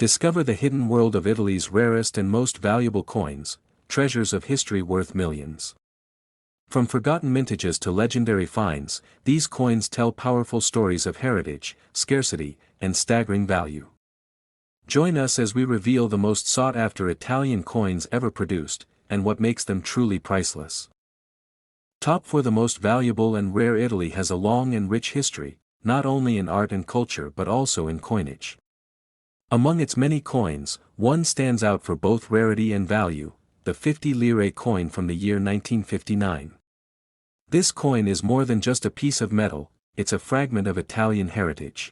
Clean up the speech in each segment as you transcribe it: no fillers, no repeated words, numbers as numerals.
Discover the hidden world of Italy's rarest and most valuable coins, treasures of history worth millions. From forgotten mintages to legendary finds, these coins tell powerful stories of heritage, scarcity, and staggering value. Join us as we reveal the most sought-after Italian coins ever produced, and what makes them truly priceless. Top 4. The most valuable and rare. Italy has a long and rich history, not only in art and culture but also in coinage. Among its many coins, one stands out for both rarity and value, the 50 lire coin from the year 1959. This coin is more than just a piece of metal, it's a fragment of Italian heritage.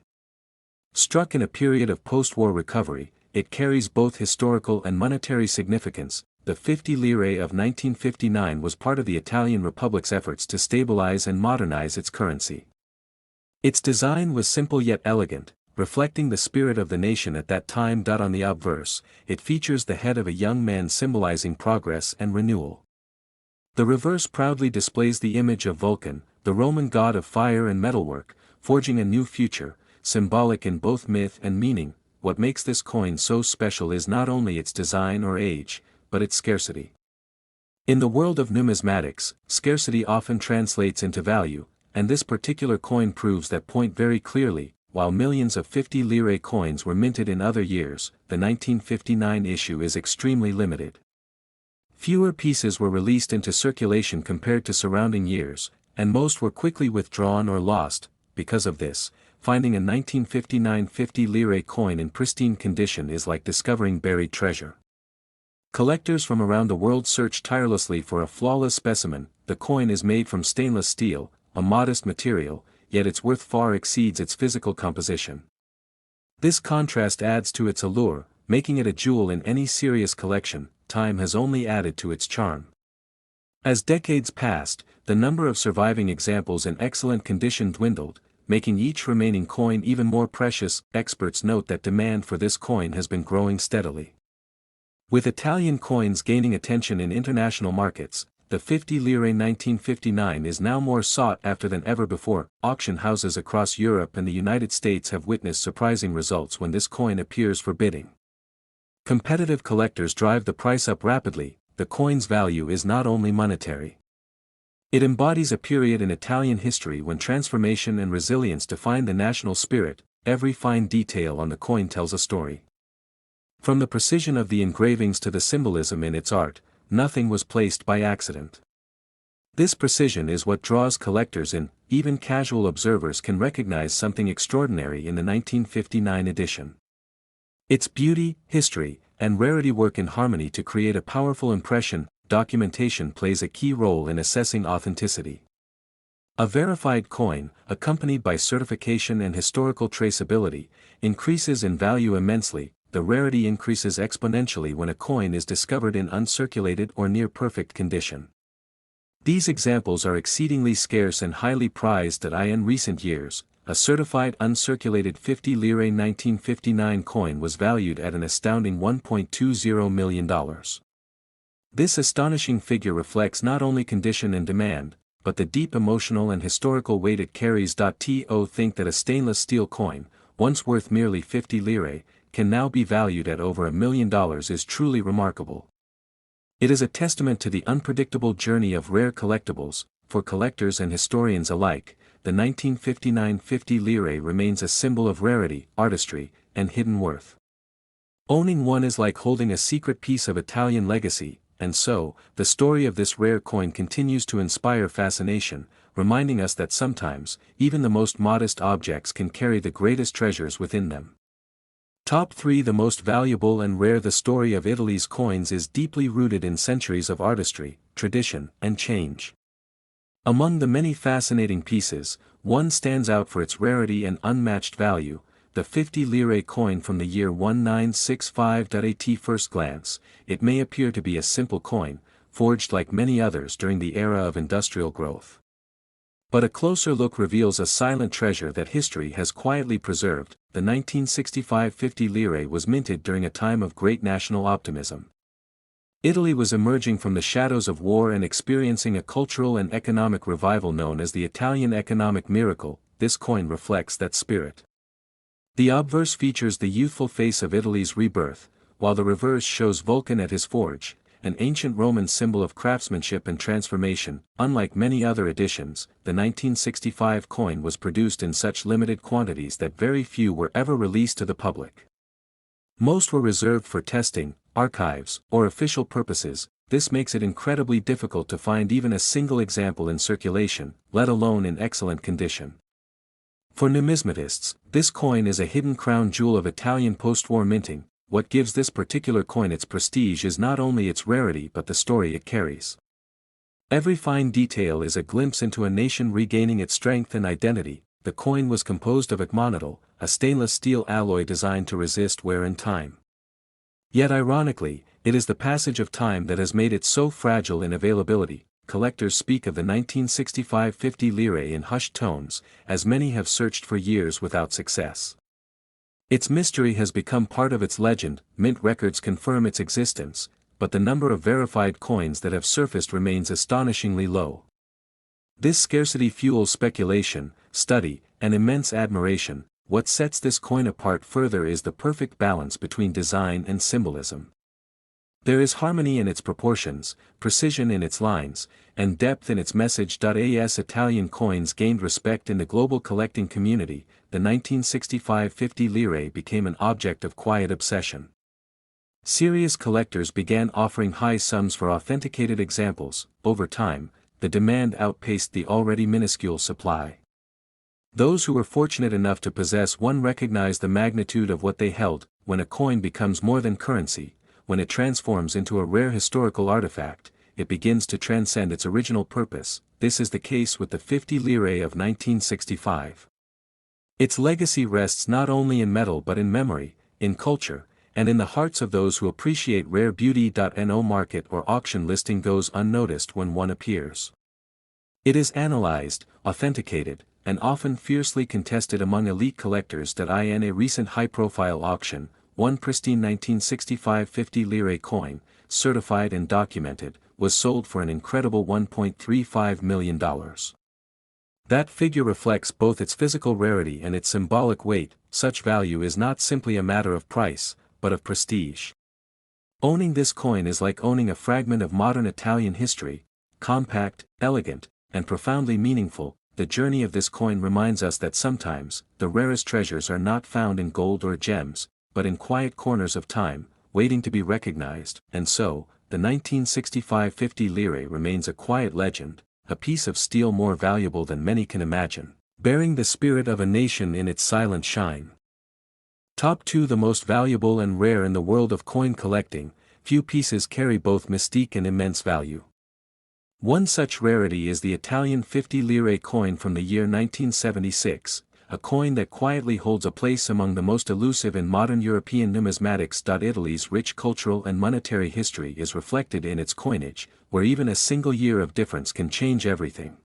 Struck in a period of post-war recovery, it carries both historical and monetary significance. The 50 lire of 1959 was part of the Italian Republic's efforts to stabilize and modernize its currency. Its design was simple yet elegant, reflecting the spirit of the nation at that time. On the obverse, it features the head of a young man symbolizing progress and renewal. The reverse proudly displays the image of Vulcan, the Roman god of fire and metalwork, forging a new future, symbolic in both myth and meaning. What makes this coin so special is not only its design or age, but its scarcity. In the world of numismatics, scarcity often translates into value, and this particular coin proves that point very clearly. While millions of 50 lire coins were minted in other years, the 1959 issue is extremely limited. Fewer pieces were released into circulation compared to surrounding years, and most were quickly withdrawn or lost. Because of this, finding a 1959 50 lire coin in pristine condition is like discovering buried treasure. Collectors from around the world search tirelessly for a flawless specimen. The coin is made from stainless steel, a modest material, yet its worth far exceeds its physical composition. This contrast adds to its allure, making it a jewel in any serious collection. Time has only added to its charm. As decades passed, the number of surviving examples in excellent condition dwindled, making each remaining coin even more precious. Experts note that demand for this coin has been growing steadily. With Italian coins gaining attention in international markets, the 50 lire 1959 is now more sought after than ever before. Auction houses across Europe and the United States have witnessed surprising results when this coin appears for bidding. Competitive collectors drive the price up rapidly. The coin's value is not only monetary. It embodies a period in Italian history when transformation and resilience defined the national spirit. Every fine detail on the coin tells a story. From the precision of the engravings to the symbolism in its art, nothing was placed by accident. This precision is what draws collectors in. Even casual observers can recognize something extraordinary in the 1959 edition. Its beauty, history, and rarity work in harmony to create a powerful impression. Documentation plays a key role in assessing authenticity. A verified coin, accompanied by certification and historical traceability, increases in value immensely. The rarity increases exponentially when a coin is discovered in uncirculated or near-perfect condition. These examples are exceedingly scarce and highly prized. In recent years, a certified uncirculated 50 lire 1959 coin was valued at an astounding $1.20 million. This astonishing figure reflects not only condition and demand, but the deep emotional and historical weight it carries. To think that a stainless steel coin, once worth merely 50 lire, can now be valued at over $1 million is truly remarkable. It is a testament to the unpredictable journey of rare collectibles. For collectors and historians alike, the 1959 50 lire remains a symbol of rarity, artistry, and hidden worth. Owning one is like holding a secret piece of Italian legacy, and so, the story of this rare coin continues to inspire fascination, reminding us that sometimes, even the most modest objects can carry the greatest treasures within them. Top 3. The most valuable and rare. The story of Italy's coins is deeply rooted in centuries of artistry, tradition, and change. Among the many fascinating pieces, one stands out for its rarity and unmatched value, the 50 lire coin from the year 1965. At first glance, it may appear to be a simple coin, forged like many others during the era of industrial growth. But a closer look reveals a silent treasure that history has quietly preserved. The 1965 50 lire was minted during a time of great national optimism. Italy was emerging from the shadows of war and experiencing a cultural and economic revival known as the Italian economic miracle. This coin reflects that spirit. The obverse features the youthful face of Italy's rebirth, while the reverse shows Vulcan at his forge, an ancient Roman symbol of craftsmanship and transformation. Unlike many other editions, the 1965 coin was produced in such limited quantities that very few were ever released to the public. Most were reserved for testing, archives, or official purposes. This makes it incredibly difficult to find even a single example in circulation, let alone in excellent condition. For numismatists, this coin is a hidden crown jewel of Italian post-war minting. What gives this particular coin its prestige is not only its rarity but the story it carries. Every fine detail is a glimpse into a nation regaining its strength and identity. The coin was composed of agmonitol, a stainless steel alloy designed to resist wear and time. Yet ironically, it is the passage of time that has made it so fragile in availability. Collectors speak of the 1965 50 lire in hushed tones, as many have searched for years without success. Its mystery has become part of its legend. Mint records confirm its existence, but the number of verified coins that have surfaced remains astonishingly low. This scarcity fuels speculation, study, and immense admiration. What sets this coin apart further is the perfect balance between design and symbolism. There is harmony in its proportions, precision in its lines, and depth in its message. As Italian coins gained respect in the global collecting community, the 1965 50 lire became an object of quiet obsession. Serious collectors began offering high sums for authenticated examples. Over time, the demand outpaced the already minuscule supply. Those who were fortunate enough to possess one recognized the magnitude of what they held. When a coin becomes more than currency, when it transforms into a rare historical artifact, it begins to transcend its original purpose. This is the case with the 50 lire of 1965. Its legacy rests not only in metal but in memory, in culture, and in the hearts of those who appreciate rare beauty. No market or auction listing goes unnoticed when one appears. It is analyzed, authenticated, and often fiercely contested among elite collectors. In a recent high-profile auction, one pristine 1965 50 lire coin, certified and documented, was sold for an incredible $1.35 million. That figure reflects both its physical rarity and its symbolic weight. Such value is not simply a matter of price, but of prestige. Owning this coin is like owning a fragment of modern Italian history, compact, elegant, and profoundly meaningful. The journey of this coin reminds us that sometimes, the rarest treasures are not found in gold or gems, but in quiet corners of time, waiting to be recognized. And so, the 1965 50 lire remains a quiet legend, a piece of steel more valuable than many can imagine, bearing the spirit of a nation in its silent shine. Top 2. The most valuable and rare in the world of coin collecting. Few pieces carry both mystique and immense value. One such rarity is the Italian 50 lire coin from the year 1976, a coin that quietly holds a place among the most elusive in modern European numismatics. Italy's rich cultural and monetary history is reflected in its coinage, where even a single year of difference can change everything.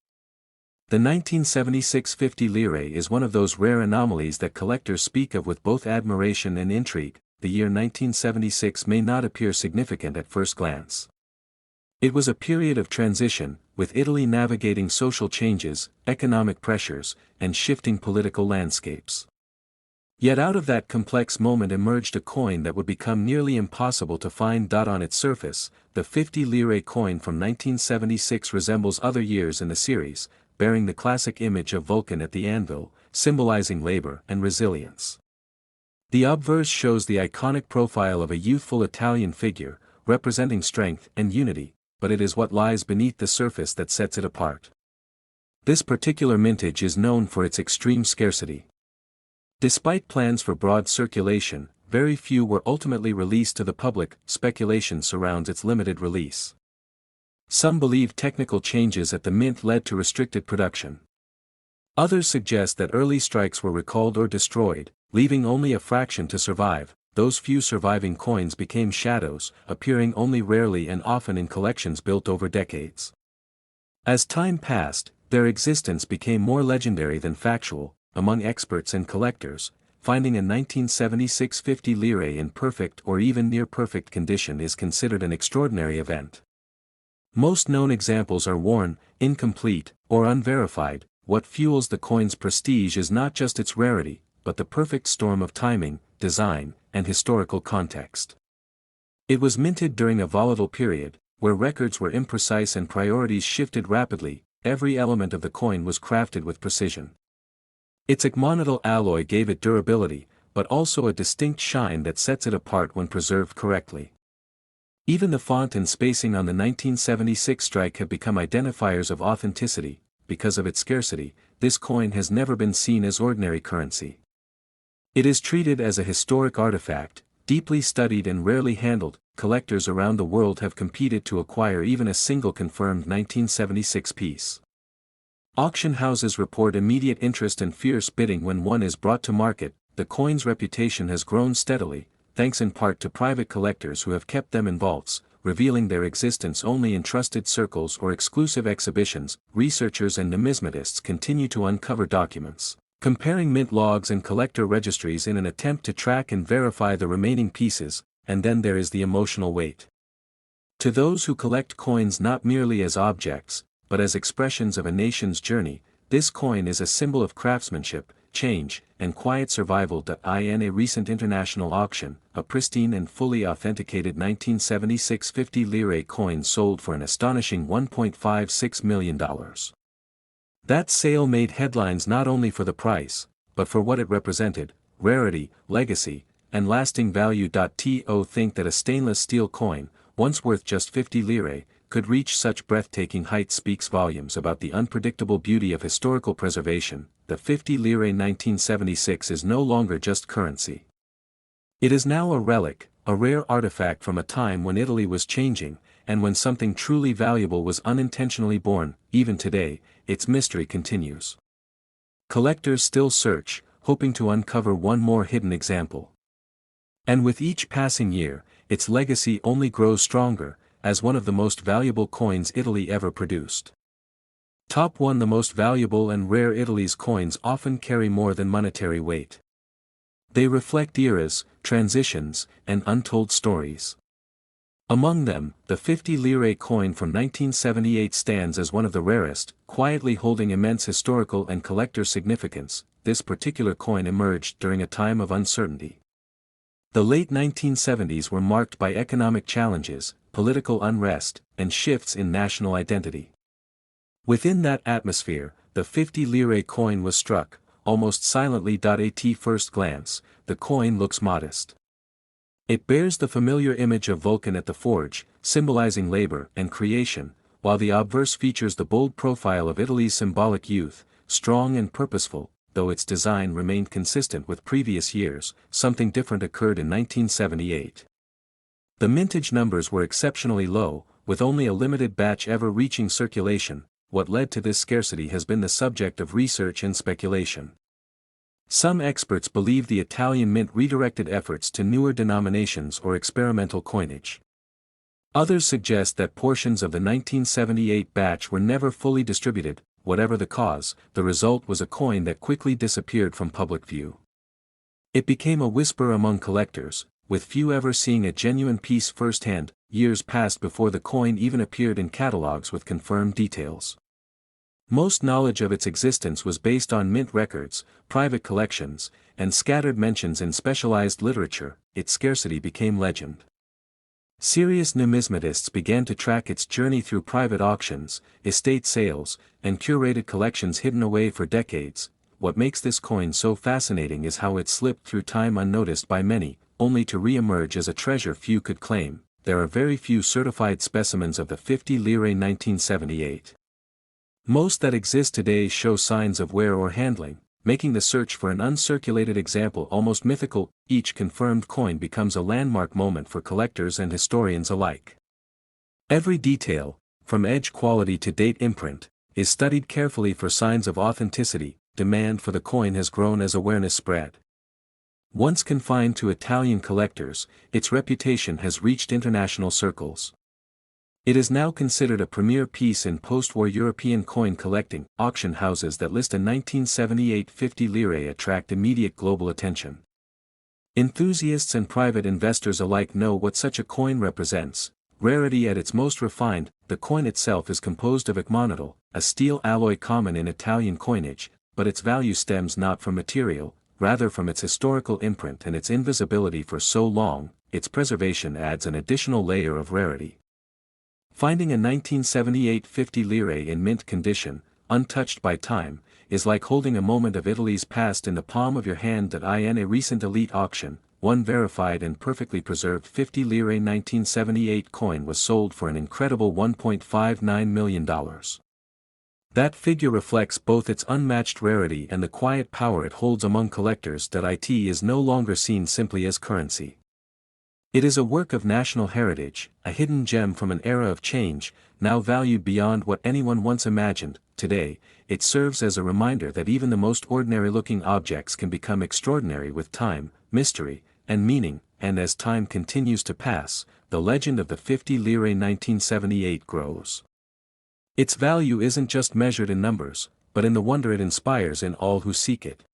The 1976 50 lire is one of those rare anomalies that collectors speak of with both admiration and intrigue. The year 1976 may not appear significant at first glance. It was a period of transition, with Italy navigating social changes, economic pressures, and shifting political landscapes. Yet out of that complex moment emerged a coin that would become nearly impossible to find. On its surface, the 50 lire coin from 1976 resembles other years in the series, bearing the classic image of Vulcan at the anvil, symbolizing labor and resilience. The obverse shows the iconic profile of a youthful Italian figure, representing strength and unity, but it is what lies beneath the surface that sets it apart. This particular mintage is known for its extreme scarcity. Despite plans for broad circulation, very few were ultimately released to the public. Speculation surrounds its limited release. Some believe technical changes at the mint led to restricted production. Others suggest that early strikes were recalled or destroyed, leaving only a fraction to survive. Those few surviving coins became shadows, appearing only rarely and often in collections built over decades. As time passed, their existence became more legendary than factual. Among experts and collectors, finding a 1976 50 lire in perfect or even near perfect condition is considered an extraordinary event. Most known examples are worn, incomplete, or unverified. What fuels the coin's prestige is not just its rarity, but the perfect storm of timing, design, and historical context. It was minted during a volatile period, where records were imprecise and priorities shifted rapidly. Every element of the coin was crafted with precision. Its agmonadal alloy gave it durability, but also a distinct shine that sets it apart when preserved correctly. Even the font and spacing on the 1976 strike have become identifiers of authenticity. Because of its scarcity, this coin has never been seen as ordinary currency. It is treated as a historic artifact, deeply studied and rarely handled. Collectors around the world have competed to acquire even a single confirmed 1976 piece. Auction houses report immediate interest and fierce bidding when one is brought to market. The coin's reputation has grown steadily, thanks in part to private collectors who have kept them in vaults, revealing their existence only in trusted circles or exclusive exhibitions. Researchers and numismatists continue to uncover documents, comparing mint logs and collector registries in an attempt to track and verify the remaining pieces. And then there is the emotional weight. To those who collect coins not merely as objects, but as expressions of a nation's journey, this coin is a symbol of craftsmanship, change, and quiet survival. In a recent international auction, a pristine and fully authenticated 1976 50 lire coin sold for an astonishing $1.56 million. That sale made headlines not only for the price, but for what it represented: rarity, legacy, and lasting value. To think that a stainless steel coin, once worth just 50 lire, could reach such breathtaking heights speaks volumes about the unpredictable beauty of historical preservation. The 50 lire 1976 is no longer just currency. It is now a relic, a rare artifact from a time when Italy was changing, and when something truly valuable was unintentionally born. Even today, its mystery continues. Collectors still search, hoping to uncover one more hidden example. And with each passing year, its legacy only grows stronger, as one of the most valuable coins Italy ever produced. Top 1. The most valuable and rare. Italy's coins often carry more than monetary weight. They reflect eras, transitions, and untold stories. Among them, the 50 lire coin from 1978 stands as one of the rarest, quietly holding immense historical and collector significance. This particular coin emerged during a time of uncertainty. The late 1970s were marked by economic challenges, political unrest, and shifts in national identity. Within that atmosphere, the 50 lire coin was struck, almost silently. At first glance, the coin looks modest. It bears the familiar image of Vulcan at the forge, symbolizing labor and creation, while the obverse features the bold profile of Italy's symbolic youth, strong and purposeful. Though its design remained consistent with previous years, something different occurred in 1978. The mintage numbers were exceptionally low, with only a limited batch ever reaching circulation. What led to this scarcity has been the subject of research and speculation. Some experts believe the Italian mint redirected efforts to newer denominations or experimental coinage. Others suggest that portions of the 1978 batch were never fully distributed. Whatever the cause, the result was a coin that quickly disappeared from public view. It became a whisper among collectors, with few ever seeing a genuine piece firsthand. Years passed before the coin even appeared in catalogs with confirmed details. Most knowledge of its existence was based on mint records, private collections, and scattered mentions in specialized literature. Its scarcity became legend. Serious numismatists began to track its journey through private auctions, estate sales, and curated collections hidden away for decades. What makes this coin so fascinating is how it slipped through time unnoticed by many, only to re-emerge as a treasure few could claim. There are very few certified specimens of the 50 lire 1978. Most that exist today show signs of wear or handling, making the search for an uncirculated example almost mythical. Each confirmed coin becomes a landmark moment for collectors and historians alike. Every detail, from edge quality to date imprint, is studied carefully for signs of authenticity. Demand for the coin has grown as awareness spread. Once confined to Italian collectors, its reputation has reached international circles. It is now considered a premier piece in post-war European coin collecting. Auction houses that list a 1978 50 lire attract immediate global attention. Enthusiasts and private investors alike know what such a coin represents. Rarity at its most refined. The coin itself is composed of agmonadal, a steel alloy common in Italian coinage, but its value stems not from material, rather from its historical imprint and its invisibility for so long. Its preservation adds an additional layer of rarity. Finding a 1978 50 lire in mint condition, untouched by time, is like holding a moment of Italy's past in the palm of your hand. That in a recent elite auction, one verified and perfectly preserved 50 lire 1978 coin was sold for an incredible $1.59 million. That figure reflects both its unmatched rarity and the quiet power it holds among collectors. It is no longer seen simply as currency. It is a work of national heritage, a hidden gem from an era of change, now valued beyond what anyone once imagined. Today, it serves as a reminder that even the most ordinary-looking objects can become extraordinary with time, mystery, and meaning. And as time continues to pass, the legend of the 50 lire 1978 grows. Its value isn't just measured in numbers, but in the wonder it inspires in all who seek it.